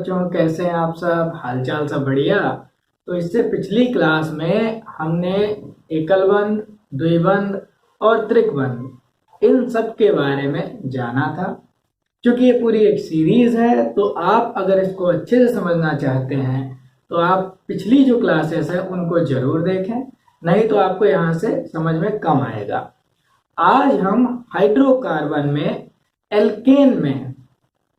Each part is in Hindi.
बच्चों, कैसे हैं आप सब? हालचाल सब बढ़िया? तो इससे पिछली क्लास में हमने एकल बंध, द्विबंध और त्रिकबंध इन सब के बारे में जाना था। क्योंकि ये पूरी एक सीरीज है, तो आप अगर इसको अच्छे से समझना चाहते हैं तो आप पिछली जो क्लासेस है उनको जरूर देखें, नहीं तो आपको यहाँ से समझ में कम आएगा। आज हम हाइड्रोकार्बन में, एल्केन में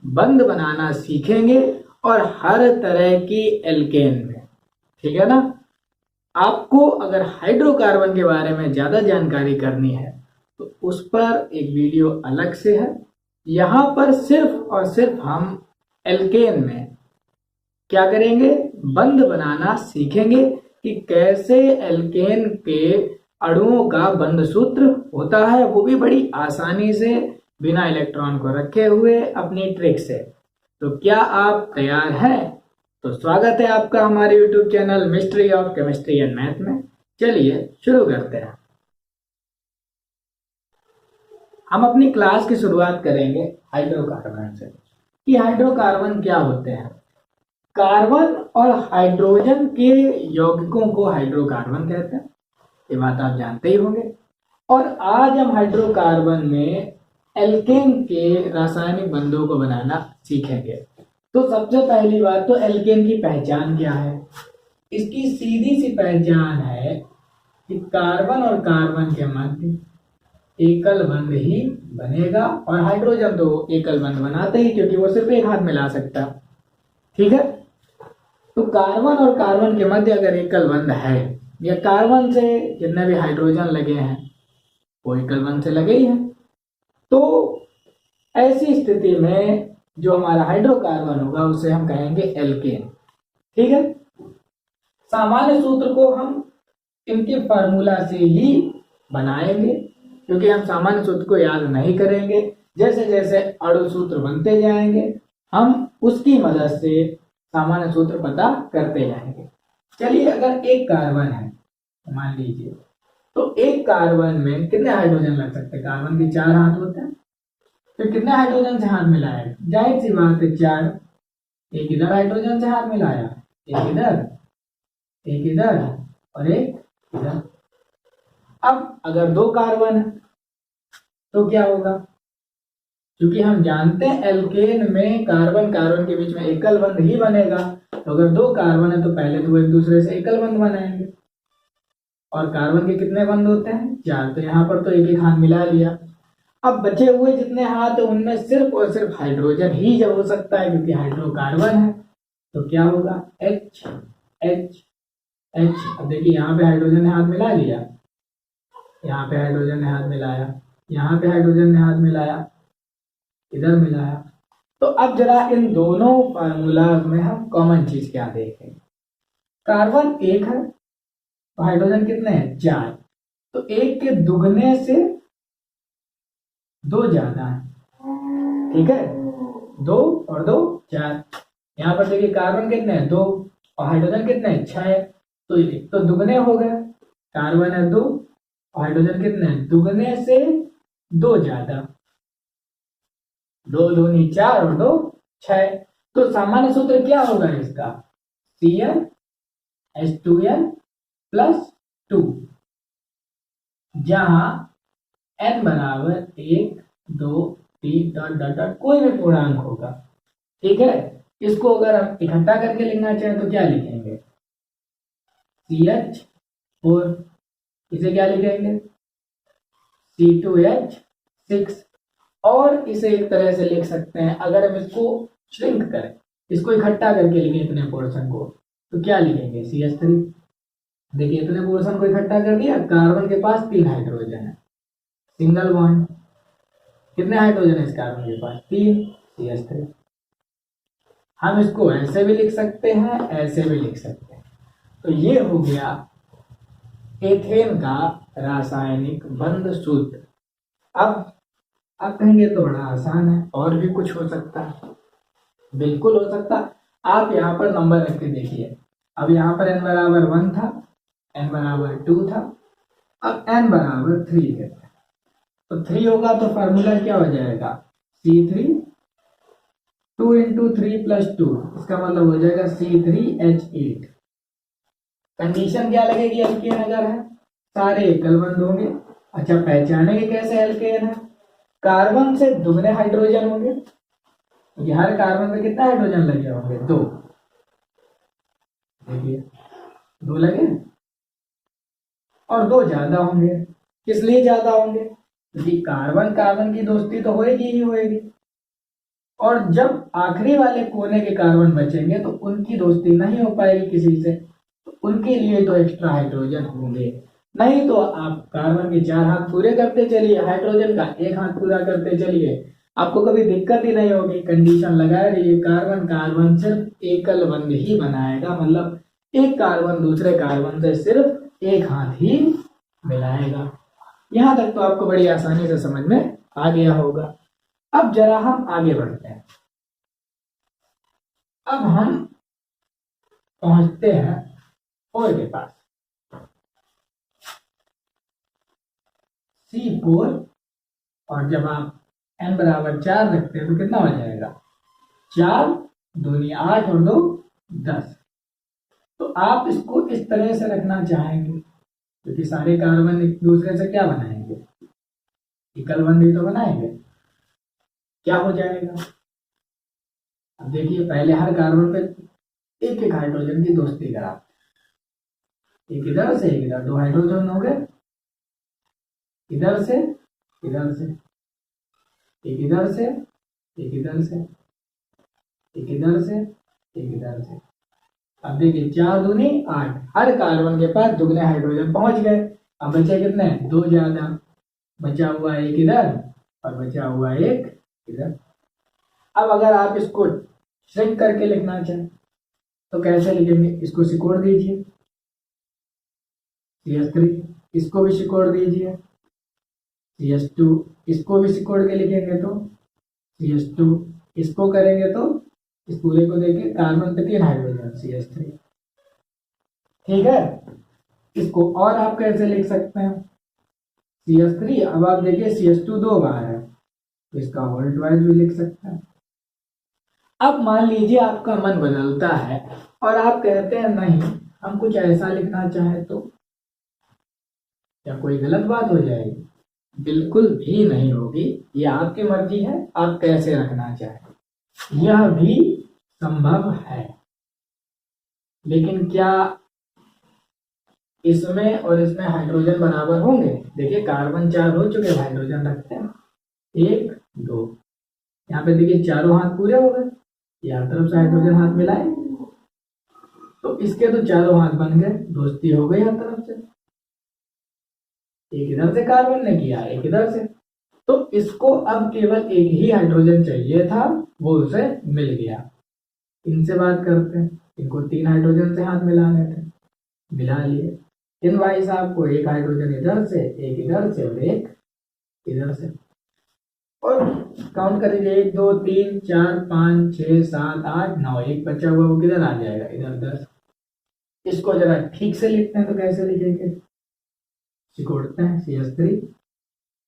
बंध बनाना सीखेंगे और हर तरह की एल्केन में, ठीक है ना। आपको अगर हाइड्रोकार्बन के बारे में ज्यादा जानकारी करनी है तो उस पर एक वीडियो अलग से है। यहाँ पर सिर्फ और सिर्फ हम एल्केन में क्या करेंगे, बंध बनाना सीखेंगे कि कैसे एल्केन के अणुओं का बंध सूत्र होता है, वो भी बड़ी आसानी से, बिना इलेक्ट्रॉन को रखे हुए, अपनी ट्रिक से। तो क्या आप तैयार हैं? तो स्वागत है आपका हमारे YouTube channel mystery of chemistry and math में। चलिए शुरू करते हैं। हम अपनी क्लास की शुरुआत करेंगे हाइड्रोकार्बन से कि हाइड्रोकार्बन क्या होते हैं। कार्बन और हाइड्रोजन के यौगिकों को हाइड्रोकार्बन कहते हैं, ये बात आप जानते ही होंगे। और आज हम हाइड्रोकार्बन में एल्केन के रासायनिक बंधों को बनाना सीखेंगे। तो सबसे पहली बात तो एल्केन की पहचान क्या है। इसकी सीधी सी पहचान है कि कार्बन और कार्बन के मध्य एकल बंध ही बनेगा, और हाइड्रोजन तो एकल बंध बनाते ही, क्योंकि वो सिर्फ एक हाथ मिला सकता, ठीक है। तो कार्बन और कार्बन के मध्य अगर एकल बंध है, या कार्बन से जितने भी हाइड्रोजन लगे हैं वो एकल बंध से लगे ही हैं, तो ऐसी स्थिति में जो हमारा हाइड्रोकार्बन होगा उसे हम कहेंगे एल्केन, ठीक है। सामान्य सूत्र को हम इनके फार्मूला से ही बनाएंगे, क्योंकि हम सामान्य सूत्र को याद नहीं करेंगे। जैसे जैसे अणु सूत्र बनते जाएंगे हम उसकी मदद से सामान्य सूत्र पता करते जाएंगे। चलिए, अगर एक कार्बन है मान लीजिए, तो एक कार्बन में कितने हाइड्रोजन लग सकते हैं? कार्बन के 4 हाथ होते हैं, तो कितने हाइड्रोजन से हाथ मिलाएगा? जाहिर सी बात है 4। एक इधर हाइड्रोजन से हाथ मिलाया, एक इधर, एक इधर और एक इधर। अब अगर 2 कार्बन है तो क्या होगा? क्योंकि हम जानते हैं एल्केन में कार्बन कार्बन के बीच में एकल बंध ही बनेगा, तो अगर 2 कार्बन है तो पहले तो वो एक दूसरे से एकल बंध बनाएंगे। और कार्बन के कितने बंध होते हैं? 4, तो यहाँ पर तो एक एक हाथ मिला लिया। अब बचे हुए जितने हाथ है उनमें सिर्फ और सिर्फ हाइड्रोजन ही जब हो सकता है, क्योंकि हाइड्रोकार्बन है। तो क्या होगा? H H H। अब देखिए, यहाँ पे हाइड्रोजन ने हाथ मिला लिया, यहाँ पे हाइड्रोजन ने हाथ मिलाया, यहाँ पे हाइड्रोजन ने हाथ मिलाया, इधर मिलाया। तो अब जरा इन दोनों फार्मूला में हम कॉमन चीज क्या देखेंगे। कार्बन 1 है तो हाइड्रोजन कितने हैं? 4। तो 1 के दुगने से 2 ज्यादा है, ठीक है। 2 और 2 4। यहाँ पर देखिए कार्बन कितने हैं? 2, और हाइड्रोजन कितने हैं? 6 है। तो ये तो दुगने हो गए। कार्बन है 2 और हाइड्रोजन कितने हैं? दुगने से 2 ज्यादा। 2 दूनी 4 और 2 6। तो सामान्य सूत्र क्या होगा इसका? CnH2n+2, जहां n बराबर 1 2 3 डॉट डॉट डॉट कोई भी पूर्णांक होगा, ठीक है। इसको अगर हम इकट्ठा करके लिखना चाहें तो क्या लिखेंगे? CH4। इसे क्या लिखेंगे? C2H6। और इसे एक तरह से लिख सकते हैं, अगर हम इसको श्रिंक करें, इसको इकट्ठा करके लिखें इतने पोर्शन को, तो क्या लिखेंगे? CH3। देखिए, इतने पोर्शन को इकट्ठा कर दिया। कार्बन के पास 3 हाइड्रोजन है, सिंगल बॉन्ड। कितने हाइड्रोजन है इस कार्बन के पास? 3, CH3। हम इसको ऐसे भी लिख सकते हैं, ऐसे भी लिख सकते हैं। तो ये हो गया एथेन का रासायनिक बंध सूत्र। अब आप कहेंगे तो बड़ा आसान है, और भी कुछ हो सकता है। बिल्कुल हो सकता। आप यहाँ पर नंबर रख के देखिए। अब यहाँ पर n बराबर 1 था, n बराबर 2 था, अब n बराबर 3 है। तो 3 होगा तो फार्मूला क्या हो जाएगा? C3 2 × 3 + 2, इसका मतलब हो जाएगा C3H8। कंडीशन क्या लगेगी? एल्केन अगर है, सारे एकल बंध होंगे। अच्छा, पहचानेंगे कैसे एल्केन है? कार्बन से दुगने हाइड्रोजन होंगे, क्योंकि हर कार्बन में कितना हाइड्रोजन लगे होंगे? 2। देखिए 2 लगे, और 2 ज्यादा होंगे। किस लिए ज्यादा होंगे? क्योंकि कार्बन कार्बन की दोस्ती तो होएगी ही होएगी, और जब आखिरी वाले कोने के कार्बन बचेंगे तो उनकी दोस्ती नहीं हो पाएगी किसी से, तो उनके लिए तो एक्स्ट्रा हाइड्रोजन होंगे। नहीं तो आप कार्बन के 4 हाथ पूरे करते चलिए, हाइड्रोजन का 1 हाथ पूरा करते चलिए, आपको कभी दिक्कत ही नहीं होगी। कंडीशन लगाए रहिए, कार्बन कार्बन सिर्फ एकल बंध ही बनाएगा, मतलब एक कार्बन दूसरे कार्बन से सिर्फ 1 हाथ ही मिलाएगा। यहां तक तो आपको बड़ी आसानी से समझ में आ गया होगा। अब जरा हम आगे बढ़ते हैं। अब हम पहुंचते हैं और के पास। C4, और जब आप n = 4 रखते हैं तो कितना हो जाएगा? 4 दूनी 8 और 2 10। तो आप इसको इस तरह से रखना चाहेंगे, क्योंकि सारे कार्बन एक दूसरे से क्या बनाएंगे? एकल बंध ही तो बनाएंगे। क्या हो जाएगा? अब देखिए, पहले हर कार्बन पे एक एक हाइड्रोजन की दोस्ती करा, एक इधर से एक इधर, 2 हाइड्रोजन हो गए। इधर से इधर से, एक इधर से एक इधर से, एक इधर से एक इधर से। अब देखिए 4 दूनी 8, हर कार्बन के पास दुगने हाइड्रोजन पहुंच गए। अब बचे कितने? 2 ज्यादा, बचा हुआ एक इधर और बचा हुआ एक इधर। अब अगर आप इसको श्रिंक करके लिखना चाहें तो कैसे लिखेंगे? इसको सिकोड़ दीजिए, CH3, इसको भी सिकोड़ दीजिए, CH2, इसको भी सिकोड़ के लिखेंगे तो CH2, इसको करेंगे तो इस पूरे को देखिए, कार्बन पे 3 हाइड्रोजन, CH3। ठीक है, इसको और आप कैसे लिख सकते हैं? CH3, अब आप देखिए CH2 2 बार है, तो इसका होल ट्वाइस भी लिख सकते हैं। अब मान लीजिए आपका मन बदलता है और आप कहते हैं नहीं, हम कुछ ऐसा लिखना चाहें तो क्या कोई गलत बात हो जाएगी? बिल्कुल भी नहीं होगी, ये आपकी मर्जी है, आप कैसे रखना चाहें, यह भी संभव है। लेकिन क्या इसमें और इसमें हाइड्रोजन बराबर होंगे? देखिए कार्बन 4 हो चुके, हाइड्रोजन रखते हैं 1 2, यहाँ पे देखिए चारों हाथ पूरे हो गए, यार तरफ से हाइड्रोजन हाथ मिलाए तो इसके तो चारों हाथ बन गए, दोस्ती हो गई हर तरफ से। एक इधर से कार्बन ने किया, एक इधर से, तो इसको अब केवल एक ही हाइड्रोजन चाहिए था, वो उसे मिल गया। इनसे बात करते हैं, इनको 3 हाइड्रोजन से हाथ मिलाने थे, मिला लिए। इन भाई साहब को एक हाइड्रोजन इधर से, एक इधर से और एक इधर से, और काउंट कर लीजिए 1 2 3 4 5 6 7 8 9, एक बचा हुआ वो किधर आ जाएगा? इधर 10। इसको जरा ठीक से लिखते हैं तो कैसे लिखेंगे? सिकोड़ते हैं, CH3,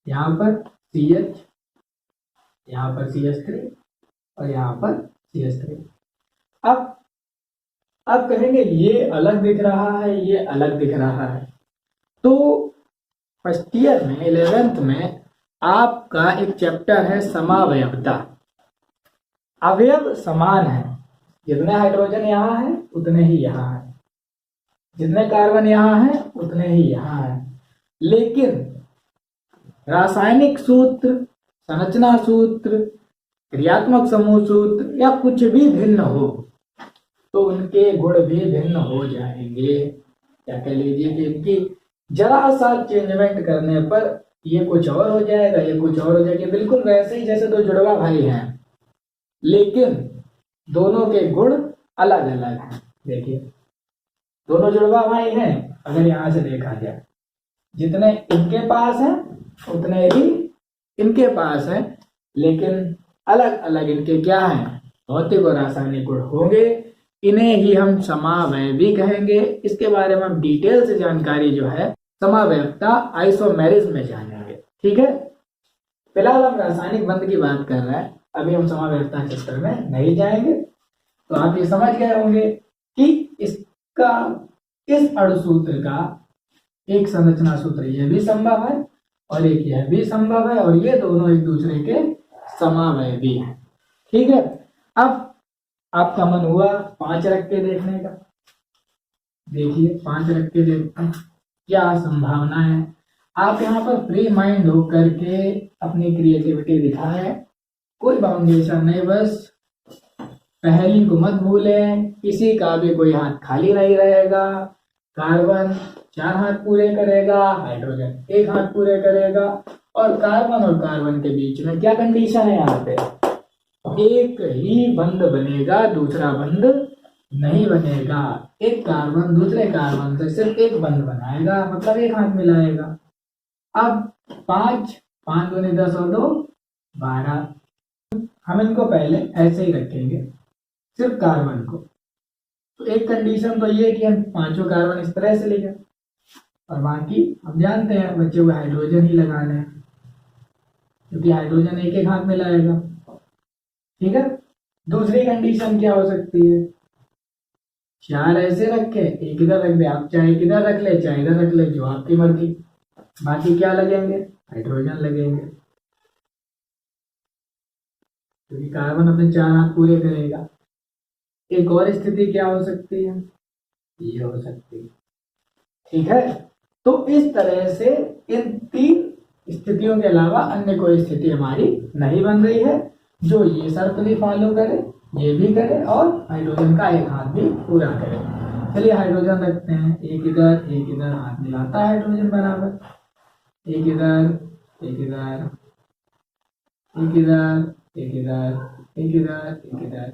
यहाँ पर CH, यहाँ पर CH3 और यहाँ पर CH3। अब कहेंगे ये अलग दिख रहा है, ये अलग दिख रहा है, तो फर्स्ट ईयर में 11th में आपका एक चैप्टर है समावयवता। अवयव समान है, जितने हाइड्रोजन यहाँ है उतने ही यहाँ है, जितने कार्बन यहाँ है उतने ही यहाँ है, लेकिन रासायनिक सूत्र, संरचना सूत्र, क्रियात्मक समूह सूत्र या कुछ भी भिन्न हो तो उनके गुण भी भिन्न हो जाएंगे। क्या कह लीजिए कि इनकी जरा सा चेंजमेंट करने पर ये कुछ और हो जाएगा, ये कुछ और हो जाएगा, बिल्कुल वैसे ही जैसे 2 जुड़वा भाई हैं, लेकिन दोनों के गुण अलग अलग हैं। देखिए दोनों जुड़वा भाई हैं, अगर यहां से देखा जाए जितने इनके पास हैं उतने ही इनके पास हैं, लेकिन अलग अलग इनके क्या हैं? भौतिक और रासायनिक गुण होंगे। इन्हें ही हम समावयवी कहेंगे। इसके बारे में हम डिटेल से जानकारी जो है समावयवता आइसोमेरिज्म में जानेंगे। ठीक है, फिलहाल हम रासायनिक बंध की बात कर रहे हैं। अभी हम समावेशता चैप्टर में नहीं जाएंगे। तो आप ये समझ गए होंगे कि इसका इस अणुसूत्र का एक संरचना सूत्र ये भी संभव है और एक यह भी संभव है, और ये दोनों एक दूसरे के समावयवी हैं। ठीक है, अब आपका मन हुआ 5 रख के देखने का। देखिए 5 रख के देखते हैं क्या संभावना है। आप यहाँ पर फ्री माइंड होकर के अपनी क्रिएटिविटी दिखाएं, कोई बाउंडेशन नहीं, बस पहली को मत भूलें, किसी का भी कोई हाथ खाली नहीं रहेगा। कार्बन 4 हाथ पूरे करेगा, हाइड्रोजन 1 हाथ पूरे करेगा, और कार्बन और कार्बन के बीच में क्या कंडीशन है यहाँ पे, एक ही बंध बनेगा, दूसरा बंध नहीं बनेगा। एक कार्बन दूसरे कार्बन से सिर्फ एक बंध बनाएगा, मतलब 1 हाथ मिलाएगा। अब 5 5 दूनी 10 और 2 12। हम इनको पहले ऐसे ही रखेंगे, सिर्फ कार्बन को। तो एक कंडीशन तो ये कि हम 5 कार्बन इस तरह से लिखें, और बाकी हम जानते हैं बच्चे को हाइड्रोजन ही लगाने हैं, क्योंकि हाइड्रोजन एक एक हाथ में लाएगा। ठीक है, दूसरी कंडीशन क्या हो सकती है, 4 ऐसे रखे, एक इधर रख दे, आप चाहे इधर रख ले चाहे इधर रख ले, जो आपकी मर्जी। बाकी क्या लगेंगे, हाइड्रोजन लगेंगे, क्योंकि कार्बन अपने 4 हाथ पूरे करेगा। एक और स्थिति क्या हो सकती है, ये हो सकती है। ठीक है, तो इस तरह से इन 3 स्थितियों के अलावा अन्य कोई स्थिति हमारी नहीं बन रही है जो ये शर्त भी फॉलो करे, ये भी करे, और हाइड्रोजन का एक हाथ भी पूरा करे। चलिए हाइड्रोजन रखते हैं, एक इधर हाथ मिलाता है हाइड्रोजन बराबर, एक इधर एक इधर एक इधर एक इधर एक इधर एक इधर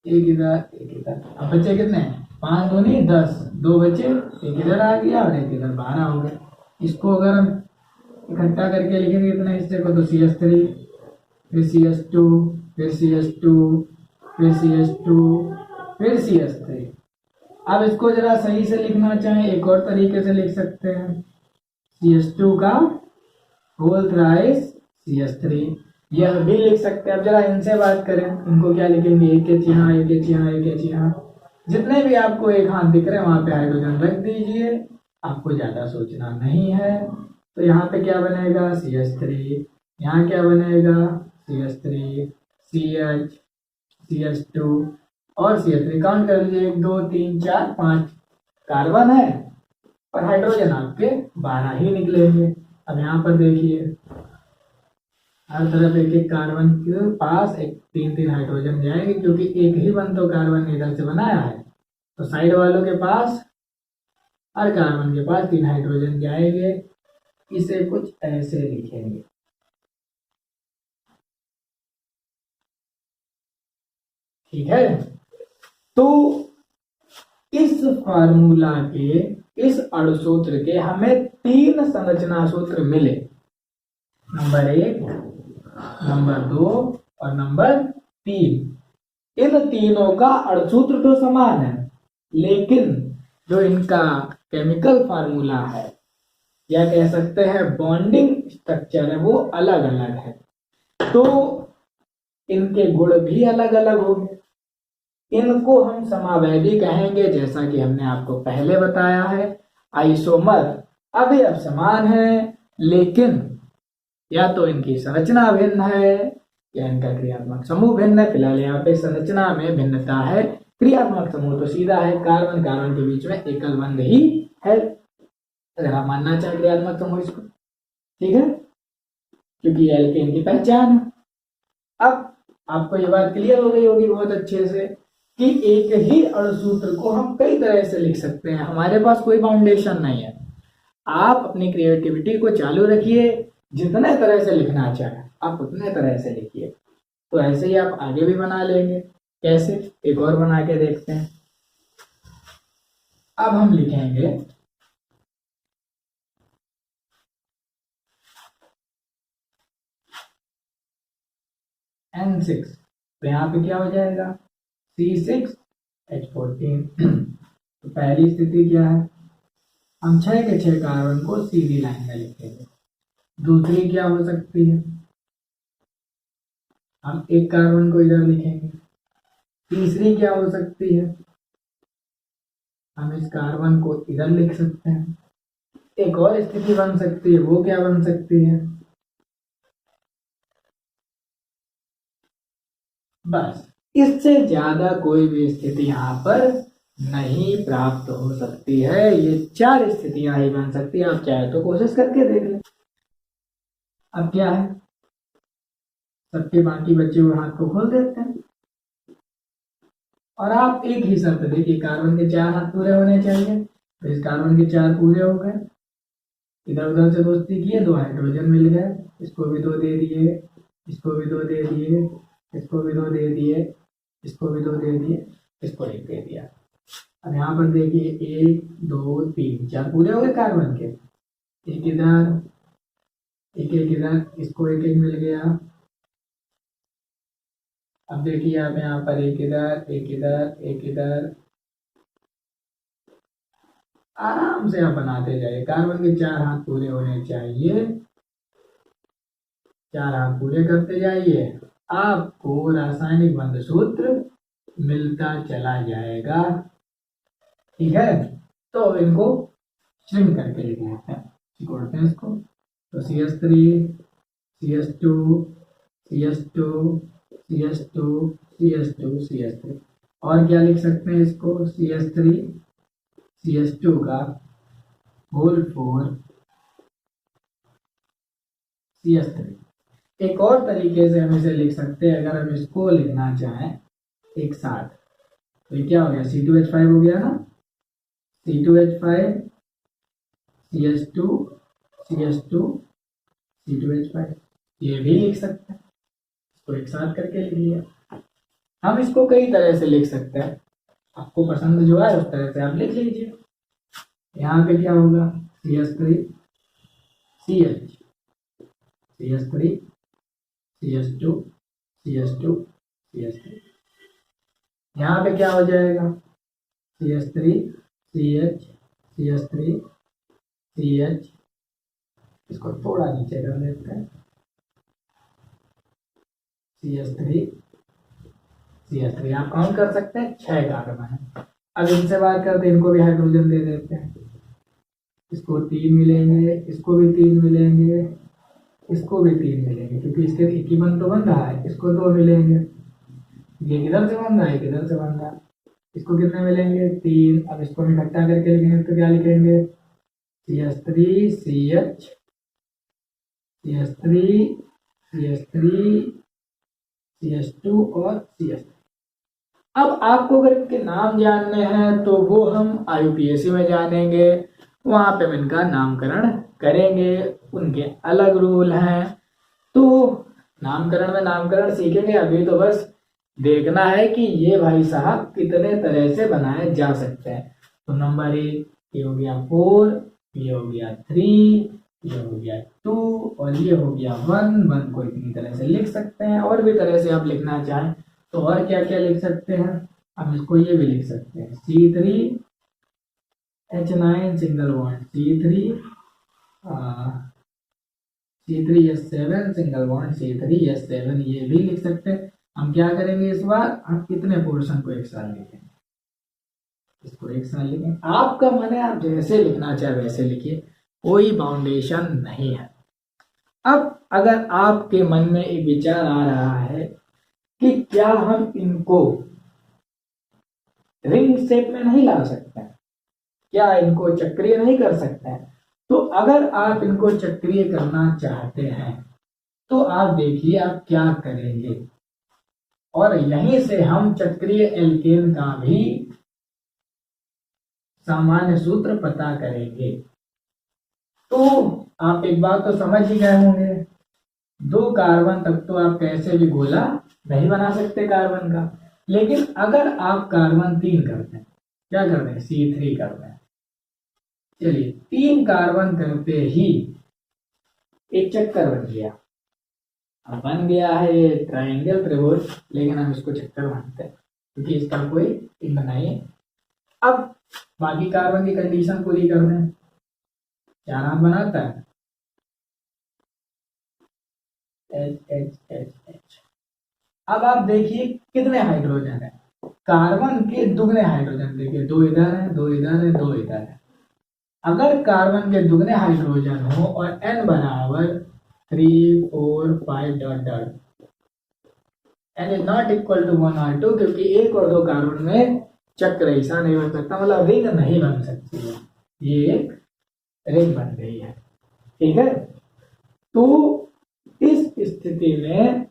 एक इधर एक इधर। अब बच्चे कितने हैं, 5 दूनी 10, 2 बच्चे, एक इधर आ गया और एक इधर 12 हो गए। इसको अगर हम इकट्ठा करके लिखेंगे इतने हिस्से को, तो CH3, फिर CH2, फिर CH2, फिर CH2, फिर CH3। अब इसको जरा सही से लिखना चाहें एक और तरीके से लिख सकते हैं, CH2 का होल थ्राइस CH3, यह भी लिख सकते हैं। अब जरा इनसे बात करें, इनको क्या लिखेंगे, एक एच यहाँ, एक एच यहाँ, एक एच यहाँ, जितने भी आपको एक हाथ दिख रहे हैं वहां पे हाइड्रोजन रख दीजिए, आपको ज्यादा सोचना नहीं है। तो यहाँ पे क्या बनेगा, CH3, यहाँ क्या बनेगा, CH3, CH, CH2 और CH3। काउंट कर लीजिए, 1 2 3 4 5 कार्बन है और हाइड्रोजन आपके 12 ही निकलेंगे। अब यहाँ पर देखिए हर तरफ एक एक कार्बन के पास एक 3 हाइड्रोजन जाएंगे, क्योंकि एक ही बंध तो कार्बन ने इधर से बनाया है, तो साइड वालों के पास हर कार्बन के पास 3 हाइड्रोजन जाएंगे। इसे कुछ ऐसे लिखेंगे, ठीक है। तो इस फार्मूला के, इस अणुसूत्र के हमें 3 संरचना सूत्र मिले, नंबर 1, नंबर 2 और नंबर 3। इन तीनों का अणुसूत्र तो समान है, लेकिन जो इनका केमिकल फार्मूला है या कह सकते हैं बॉन्डिंग स्ट्रक्चर है, वो अलग अलग है। तो इनके गुण भी अलग अलग होंगे। इनको हम समावैधी कहेंगे, जैसा कि हमने आपको पहले बताया है। आइसोमर अवयव समान है, लेकिन या तो इनकी संरचना भिन्न है या इनका क्रियात्मक समूह भिन्न है। फिलहाल यहाँ पे संरचना में भिन्नता है, क्रियात्मक समूह तो सीधा है, कार्बन कार्बन के बीच में एकल बंध ही है, अगर आप मानना चाहें क्रियात्मक समूह इसको, ठीक है, क्योंकि एल्केन की पहचान है। अब आपको ये बात क्लियर हो गई होगी बहुत अच्छे से कि एक ही अणुसूत्र को हम कई तरह से लिख सकते हैं, हमारे पास कोई बाउंडेशन नहीं है। आप अपनी क्रिएटिविटी को चालू रखिए, जितने तरह से लिखना चाहे आप उतने तरह से लिखिए, तो ऐसे ही आप आगे भी बना लेंगे। कैसे, एक और बना के देखते हैं। अब हम लिखेंगे N6, तो यहाँ पे क्या हो जाएगा, C6H14। तो पहली स्थिति क्या है, हम 6 के 6 कार्बन को सीधी लाइन में लिखेंगे। दूसरी क्या हो सकती है, हम एक कार्बन को इधर लिखेंगे। तीसरी क्या हो सकती है, हम इस कार्बन को इधर लिख सकते हैं। एक और स्थिति बन सकती है, वो क्या बन सकती है, बस इससे ज्यादा कोई भी स्थिति यहाँ पर नहीं प्राप्त हो सकती है। ये 4 स्थितियां ही बन सकती है। आप चाहे तो कोशिश करके देख लें। अब क्या है, सबके बाकी बचे हुए हाथ को खोल देते हैं और आप एक ही शर्त देखिए, कार्बन के 4 हाथ पूरे होने चाहिए। तो इस कार्बन के 4 पूरे हो गए, इधर उधर से दोस्ती किए, 2 हाइड्रोजन मिल गए, इसको भी 2 दे दिए, इसको भी 2 दे दिए, इसको भी 2 दे दिए, इसको भी 2 दे दिए, इसको 1 दे दिया। अब यहाँ पर देखिए 1 2 3 4 पूरे हो गए कार्बन के। एक इधर, एक इधर, इसको 1 मिल गया। अब देखिए आप यहाँ पर एक इधर, एक इधर, एक इधर, आराम से आप बनाते जाइए। कार्बन के 4 हाथ पूरे होने चाहिए, 4 हाथ पूरे करते जाइए, आपको रासायनिक बंध सूत्र मिलता चला जाएगा। ठीक है, तो इनको श्रिंक करके लिख लेते हैं, जोड़ते हैं इसको। तो CH3 CH2 CH2 CH2 CH2 CH3, और क्या लिख सकते हैं इसको, CH3 CH2 का होल 4 CH3। एक और तरीके से हम इसे लिख सकते हैं, अगर हम इसको लिखना चाहें एक साथ, तो ये क्या हो गया, C2H5 हो गया ना, C2H5 CH2 CH2 C2H5, ये भी लिख सकते हैं। इसको एक साथ करके लिख लिया। हम इसको कई तरह से लिख सकते हैं, आपको पसंद जो है उस तरह से आप लिख लीजिए। यहाँ पे क्या होगा, CH3 CH CH3 CH2 CH2 CH3, यहाँ पे क्या हो जाएगा, CH3 CH CH3 CH, इसको थोड़ा नीचे कर देते हैं, CH3 CH3, आप काउंट कर सकते हैं 6 कार्बन है। अब इनसे बात करते हैं, इनको भी हाइड्रोजन दे देते हैं। इसको 3 मिलेंगे, इसको भी 3 मिलेंगे, इसको भी 3 मिलेंगे, क्योंकि इसके एक ही बंद तो बन रहा है, इसको 2 मिलेंगे। ये किधर से बन रहा है, किधर से बन रहा है, इसको कितने मिलेंगे, 3। अब इसको हम इकट्ठा करके लिखेंगे तो क्या लिखेंगे, CH3 CH CH3 CH3 CH2 और CH3। अब आपको अगर इनके नाम जानने हैं तो वो हम IUPAC में जानेंगे, वहां पे हम इनका नामकरण करेंगे, उनके अलग रूल हैं। तो नामकरण में नामकरण सीखेंगे, अभी तो बस देखना है कि ये भाई साहब कितने तरह से बनाए जा सकते हैं। तो नंबर 1 ये हो गया 4, ये हो गया 3, ये हो गया 2 और ये हो गया 1 को इतनी तरह से लिख सकते हैं। और भी तरह से आप लिखना चाहें तो और क्या क्या लिख सकते हैं, हम इसको ये भी लिख सकते हैं, C3H9 single bond C3H7 single bond C3H7, ये भी लिख सकते हैं। हम क्या करेंगे इस बार, हम कितने पोर्शन को एक साथ लिखेंगे, इसको एक साथ लिखेंगे। आपका मन है, आप जैसे लिखना चाहे वैसे लिखिए, कोई बाउंडेशन नहीं है। अब अगर आपके मन में एक विचार आ रहा है कि क्या हम इनको रिंग शेप में नहीं ला सकते हैं, क्या इनको चक्रीय नहीं कर सकते हैं, तो अगर आप इनको चक्रीय करना चाहते हैं तो आप देखिए आप क्या करेंगे, और यहीं से हम चक्रीय एल्केन का भी सामान्य सूत्र पता करेंगे। तो आप एक बात तो समझ ही गए होंगे, 2 कार्बन तक तो आप कैसे भी गोला नहीं बना सकते कार्बन का, लेकिन अगर आप कार्बन 3 करते हैं, क्या करते हैं, C3 करते हैं, चलिए 3 कार्बन करते ही एक चक्कर बन गया। अब बन गया है ये ट्रायंगल त्रिभुज, लेकिन हम इसको चक्कर मानते हैं क्योंकि इसका कोई चिन्ह नहीं है। अब बाकी कार्बन की कंडीशन पूरी कर दें, 4 हाथ बनाता है, H H H H, अब आप देखिए कितने हाइड्रोजन है, कार्बन के दुगने हाइड्रोजन, देखिए दो इधर है, दो इधर है, दो इधर है। अगर कार्बन के दुगने हाइड्रोजन हो और n बराबर 3, 4, 5 dot dot, n is not equal to 1 और 2, क्योंकि एक और दो कार्बन में चक्र ऐसा नहीं बन सकता, मतलब रिंग नहीं बन सकती है, ये एक रिंग बन गई है। ठीक है, तो इस स्थिति में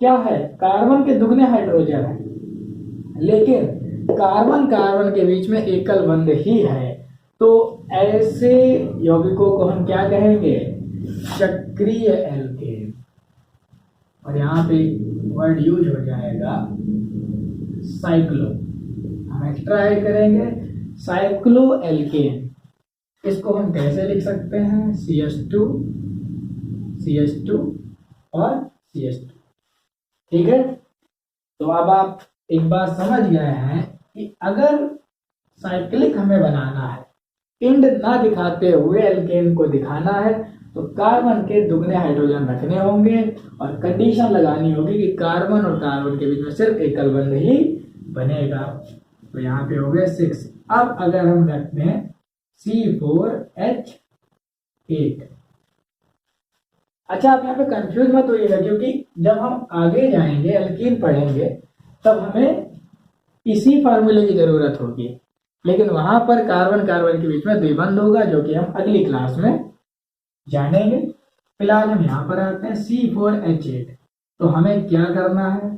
क्या है, कार्बन के दुगने हाइड्रोजन है, लेकिन कार्बन कार्बन के बीच में एकल बंध ही है, तो ऐसे यौगिकों को हम क्या कहेंगे, चक्रीय एल्केन। और यहाँ पे वर्ड यूज हो जाएगा साइक्लो, हम एक्स्ट्रा ऐड करेंगे साइक्लो एल्केन। इसको हम कैसे लिख सकते हैं, CH2 CH2 और CH2। ठीक है, तो अब आप एक बात समझ गए हैं कि अगर साइक्लिक हमें बनाना है, पिंड ना दिखाते हुए एल्केन को दिखाना है, तो कार्बन के दुगने हाइड्रोजन रखने होंगे और कंडीशन लगानी होगी कि कार्बन और कार्बन के बीच में सिर्फ एकल बंध ही बनेगा। तो यहाँ पे हो गए 6। अब अगर हम रखते हैं C4H8, अच्छा आप यहाँ पे कंफ्यूज मत होइएगा, क्योंकि जब हम आगे जाएंगे एल्कीन पढ़ेंगे तब हमें इसी फार्मूले की जरूरत होगी, लेकिन वहां पर कार्बन कार्बन के बीच में द्विबंध होगा, जो कि हम अगली क्लास में जानेंगे। फिलहाल हम यहाँ पर आते हैं C4H8। तो हमें क्या करना है,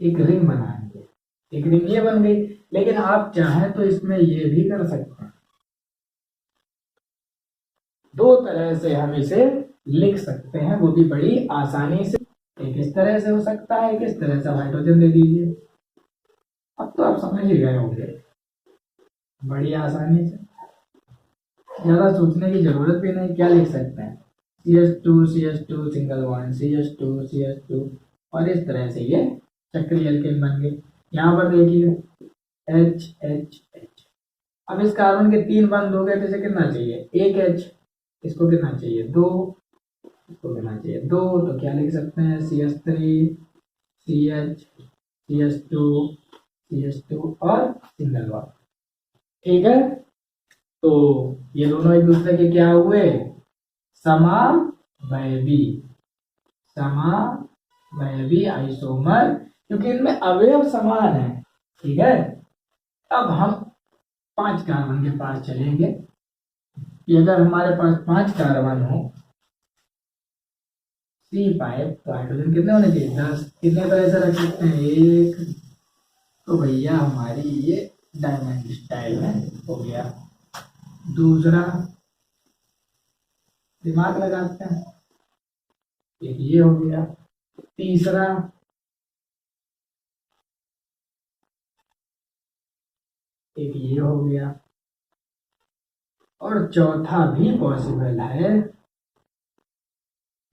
एक रिंग बनाएंगे, एक रिंग ये बन गई, लेकिन आप चाहें तो इसमें ये भी कर सकते हैं, दो तरह से हम इसे लिख सकते हैं, वो भी बड़ी आसानी से। एक इस तरह से हो सकता है, एक इस तरह से, हाइड्रोजन दे दीजिए। अब तो आप समझ ही गए होंगे, बड़ी आसानी से, ज्यादा सोचने की जरूरत भी नहीं। क्या लिख सकते हैं, CH2 सिंगल बॉन्ड, CH2 और इस तरह से ये चक्रीय एल्केन बन गए। यहाँ पर देखिए H। अब इस कार्बन के 3 बंद हो गए, तो इसे कितना चाहिए, एक H, इसको कितना चाहिए, 2, इसको कितना चाहिए, 2। तो क्या लिख सकते हैं, CH3 CH CH2 और सिंगल बॉन्ड। ठीक है, तो ये दोनों एक दूसरे के क्या हुए, समावयवी आइसोमर, क्योंकि इनमें अवयव समान है। ठीक है, अब हम 5 कार्बन के पास चलेंगे कि अगर हमारे पास 5 कार्बन हो C5, तो हाइड्रोजन कितने होने चाहिए, 10। कितने तरह से रख सकते हैं, एक, तो भैया हमारी ये डायमंड स्टाइल में हो गया। दूसरा दिमाग लगाते हैं, एक ये हो गया। तीसरा एक ये हो गया, और चौथा भी पॉसिबल है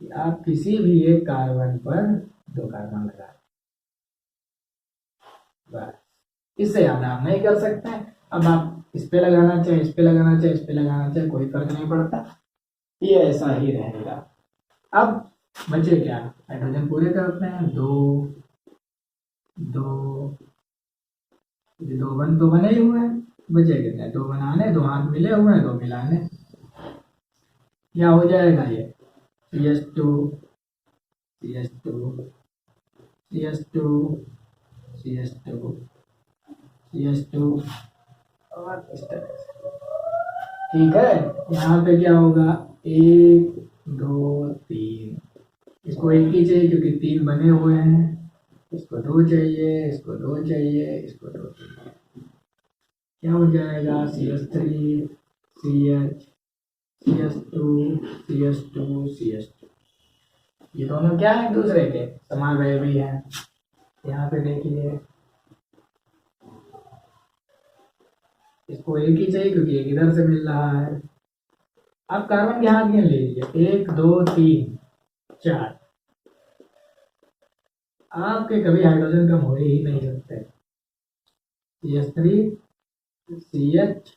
कि आप किसी भी एक कार्बन पर 2 कार्बन लगा, बस, इससे ज्यादा आप नहीं कर सकते हैं। अब आप इस पे लगाना चाहे, इस पे लगाना चाहे, इस पे लगाना चाहे, कोई फर्क नहीं पड़ता, ये ऐसा ही रहेगा। अब बचे क्या, हाइड्रोजन पूरे करते हैं, 2 बन तो बने ही हुए हैं, बचे कितने, 2 बनाने, 2 हाथ मिले हुए हैं, 2 मिलाने। क्या हो जाएगा ये, CH2 और इस तरह से। ठीक है, यहाँ पे क्या होगा, 1 2 3, इसको एक ही चाहिए क्योंकि 3 बने हुए हैं, इसको 2 चाहिए, इसको 2 चाहिए, इसको 2 चाहिए। क्या हो जाएगा, CH3 CH2 ये दोनों क्या है, एक दूसरे के समावयवी हैं। यहाँ पे देखिए, इसको एक ही चाहिए क्योंकि एक इधर से मिल रहा है। अब कार्बन के हाथ गिन लीजिए, 1 2 3 4, आपके कभी हाइड्रोजन कम हो ही नहीं सकते। CH3 CH3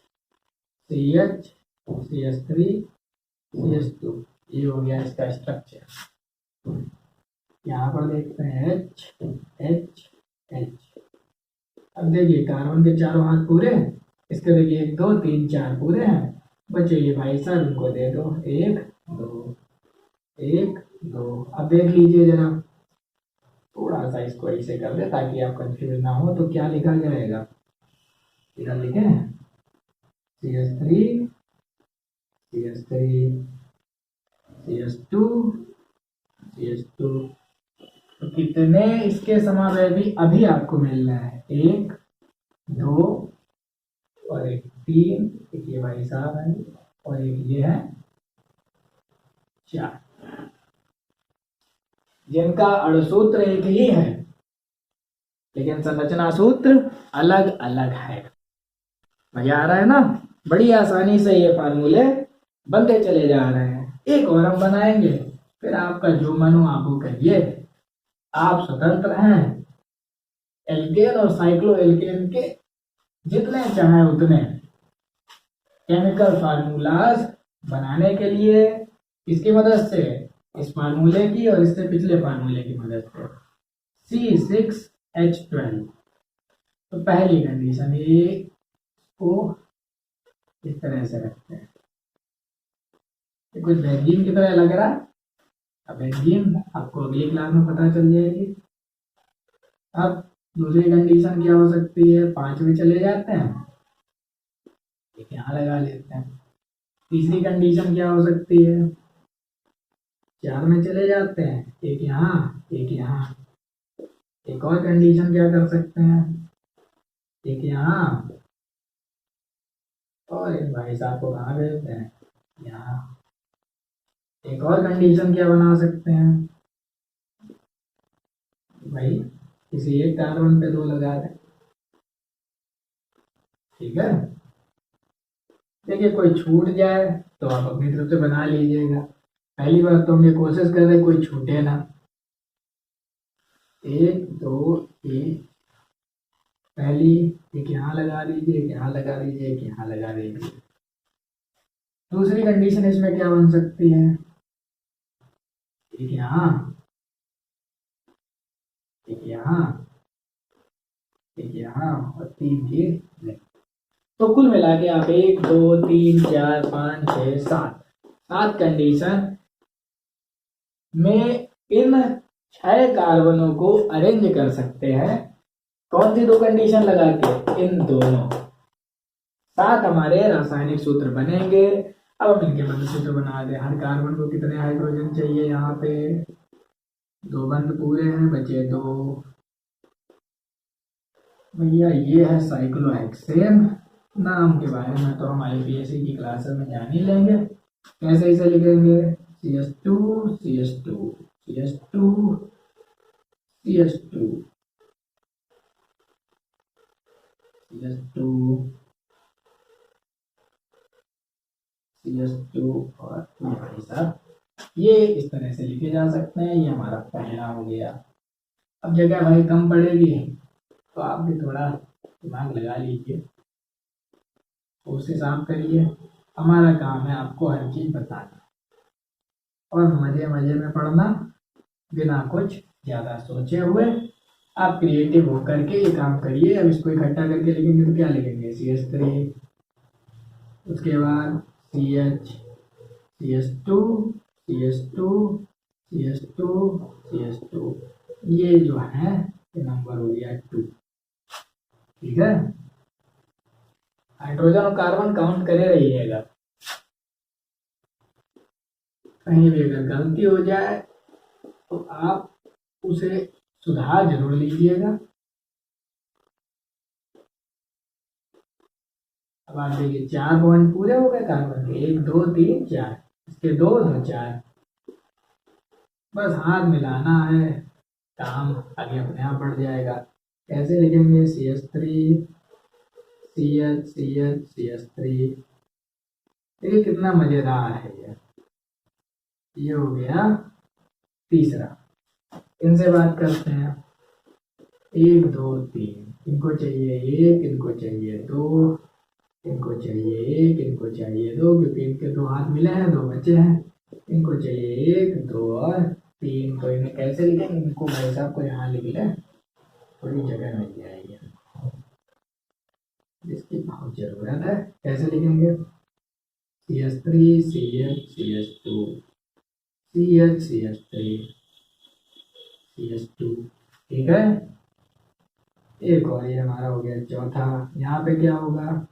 CH2, ये हो गया इसका स्ट्रक्चर। यहाँ पर देखते हैं H H H। अब देखिए कार्बन के चारों हाथ पूरे हैं, इसके देखिए 1 2 3 4 पूरे हैं, बचे ये भाई साहब, इनको दे दो 1 2 1 2। अब देख लीजिए जरा, थोड़ा सा इसको ऐसे कर दे ताकि आप कंफ्यूज ना हो। तो क्या लिखा जाएगा, इधर लिखे CH3 CH3 CH2 CH2। तो कितने इसके समावेशी अभी आपको मिल रहा है, 1 2 और एक 3, एक ये भाई साहब है और एक ये है 4, जिनका अणुसूत्र एक ही है लेकिन संरचना सूत्र अलग अलग है। मजा आ रहा है ना, बड़ी आसानी से ये फार्मूले बनते चले जा रहे हैं। एक और हम बनाएंगे, फिर आपका जो मन हो आप वो करिए, आप स्वतंत्र हैं। एल्केन और साइक्लो एल्केन के जितने चाहे उतने केमिकल फार्मूलाज बनाने के लिए इसकी मदद से, इस फार्मूले की और इससे पिछले फार्मूले की मदद से, C6H12। तो पहली कंडीशन ये को इस तरह से रखते हैं, ये कुछ बेंजीन की तरह लग रहा है। अब बेंजीन आपको अगली क्लास में पता चल जाएगी। अब दूसरी कंडीशन क्या हो सकती है, 5 में चले जाते हैं, एक यहाँ लगा लेते हैं। तीसरी कंडीशन क्या हो सकती है, 4 में चले जाते हैं, एक यहाँ एक यहाँ। एक और कंडीशन क्या कर सकते हैं, एक यहाँ और एक भाई साहब को कहाँ भेजते हैं, यहाँ। एक और कंडीशन क्या बना सकते हैं भाई, किसी एक कार्बन पे 2 लगा दें, ठीक है। देखिए कोई छूट जाए तो आप अपनी तरफ से बना लीजिएगा। पहली बार तो हम ये कोशिश कर रहे कोई छूटे ना। 1 2 3, पहली एक यहाँ लगा लीजिए, एक यहाँ लगा लीजिए, एक यहाँ लगा लीजिए। दूसरी कंडीशन इसमें क्या बन सकती है, एक यहाँ एक यहाँ एक यहाँ और 3 की नहीं। तो कुल मिला के आप 1 2 3 4 5 6 7 कंडीशन में इन 6 कार्बनों को अरेंज कर सकते हैं। कौन सी 2 कंडीशन लगा के, इन दोनों। 7 हमारे रासायनिक सूत्र बनेंगे। अब हम इनके बंध सूत्र बना दें। हर कार्बन को कितने हाइड्रोजन चाहिए, यहाँ पे 2 बंध पूरे हैं, बचे 2। भैया ये है साइक्लोहेक्सेन। नाम के बारे में तो हम IPSC की क्लासेस में जान ही लेंगे। कैसे इसे लिखेंगे, CH2 CH2 CH2 CH2 CH2 CH2 और भाई साहब ये इस तरह से लिखे जा सकते हैं। ये हमारा पहला हो गया। अब जगह भाई कम पड़ेगी तो आप भी थोड़ा दिमाग लगा लीजिए, कोशिश आप करिए। हमारा काम है आपको हर चीज बताना और मजे मजे में पढ़ना, बिना कुछ ज्यादा सोचे हुए। आप क्रिएटिव होकर के ये काम करिए। अब इसको इकट्ठा करके लिखेंगे तो क्या लिखेंगे, CH3, उसके बाद CH CH2 CH2 CH2 CH2। ये जो है ये नंबर हो गया 2, ठीक है। हाइड्रोजन और कार्बन काउंट करे रहिएगा, कहीं भी अगर गलती हो जाए तो आप उसे सुधार जरूर लीजिएगा। अब आप देखिए 4 बॉन्ड पूरे हो गए कार्बन के, 1 2 3 4, इसके 2 2 4। बस हाथ मिलाना है, काम आगे अपने आप बढ़ जाएगा। कैसे लिखेंगे, CH3 CH CH CH3। देखिए कितना मजेदार है ये हो गया तीसरा। इनसे बात करते हैं, 1 2 3, इनको चाहिए 1, इनको चाहिए 2, इनको चाहिए 1, इनको चाहिए 2, क्योंकि इनके 2 हाथ मिले हैं, 2 बचे हैं। इनको चाहिए 1 2 और 3, तो इन्हें कैसे लिखेंगे? इनको भाई साहब को यहाँ लिख ले, थोड़ी जगह मिल जाएगी जिसकी बहुत जरूरत है। कैसे लिखेंगे? CH3 CH CH2 CH CH3 CH2, ठीक है। एक और ये हमारा हो गया चौथा। यहाँ पे क्या होगा?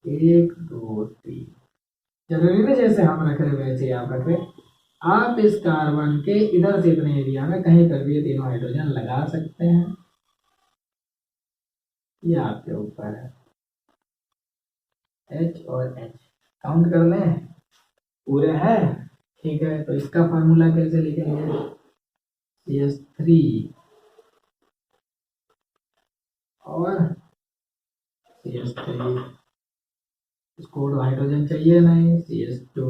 1 2 3। जरूरी नहीं जैसे हम रख रहे वैसे आप रख रहे। आप इस कार्बन के इधर से इतने एरिया में कहीं पर भी ये तीनों हाइड्रोजन लगा सकते हैं, ये आपके ऊपर है। H और H काउंट कर लें, पूरे हैं, ठीक है। तो इसका फार्मूला कैसे लिखेंगे? CH3 और CH3, इसको हाइड्रोजन चाहिए नहीं, CH2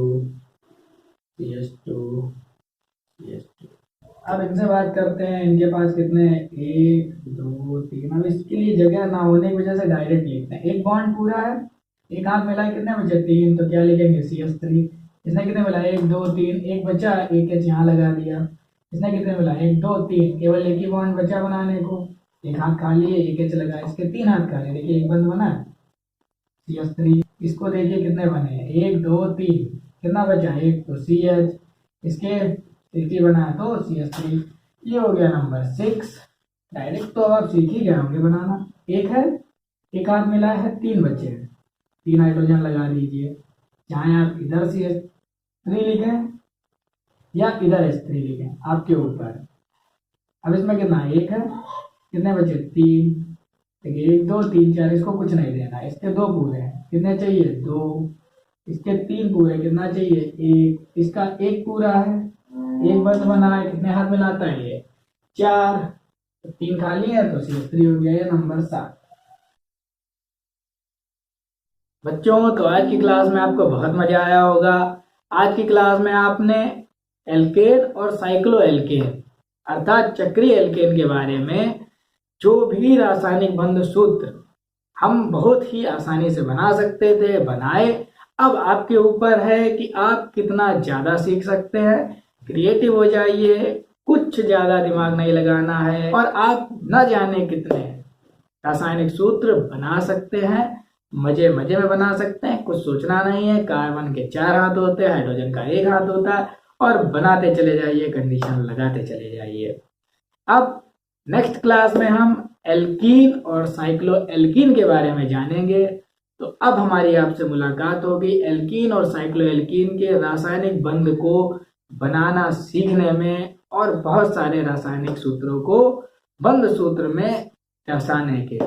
CH2 CH2। अब इनसे बात करते हैं, इनके पास कितने? 1 2 3। अब इसके लिए जगह ना होने की वजह से डायरेक्ट लिखते हैं। एक बॉन्ड पूरा है, एक हाथ मिला है, कितने बचे? 3, तो क्या लिखेंगे? CH3। इसने कितने मिला? 1 2 3, एक बचा, एक H यहाँ लगा दिया। इसने कितने मिला? 1 2 3, केवल एक ही बॉन्ड बचा बनाने को, एक हाथ खाली है, एक H लगा, इसके 3 हाथ खाली, देखिए एक बंद बना CH3। इसको देखिए कितने बने? 1 2 3, कितना बचा? 1, तो CH, इसके CH बना है तो CH3। ये हो गया नंबर 6। डायरेक्ट तो आप सीख ही गए होंगे बनाना। एक है, एक हाथ मिला है, 3 बचे हैं, 3 हाइड्रोजन लगा दीजिए। चाहे आप इधर CH3 लिखें या इधर H3 लिखें, आपके ऊपर। अब इसमें कितना? 1 है, कितने बचे? 3। देखिए 1 2 3 4, इसको कुछ नहीं देना, इसके 2 पूरे हैं, कितने चाहिए? 2। इसके 3 पूरे, कितना चाहिए? 1। इसका 1 पूरा है, एक बंद बना है, कितने हाथ मिलाता है? ये 4, तो 3 खाली है, तो CH3 हो गया ये नंबर 7। बच्चों, तो आज की क्लास में आपको बहुत मजा आया होगा। आज की क्लास में आपने एल्केन और साइक्लो एल्केन अर्थात चक्रीय एल्केन के बारे में जो भी रासायनिक बंध सूत्र हम बहुत ही आसानी से बना सकते थे, बनाए। अब आपके ऊपर है कि आप कितना ज्यादा सीख सकते हैं। क्रिएटिव हो जाइए, कुछ ज्यादा दिमाग नहीं लगाना है, और आप न जाने कितने रासायनिक सूत्र बना सकते हैं। मजे मजे में बना सकते हैं, कुछ सोचना नहीं है। कार्बन के 4 हाथ होते हैं, हाइड्रोजन का 1 हाथ होता है, और बनाते चले जाइए, कंडीशन लगाते चले जाइए। अब नेक्स्ट क्लास में हम एल्कीन और साइक्लो एल्कीन के बारे में जानेंगे। तो अब हमारी आपसे मुलाकात होगी एल्कीन और साइक्लो एल्कीन के रासायनिक बंध को बनाना सीखने में, और बहुत सारे रासायनिक सूत्रों को बंध सूत्र में दर्शाने के।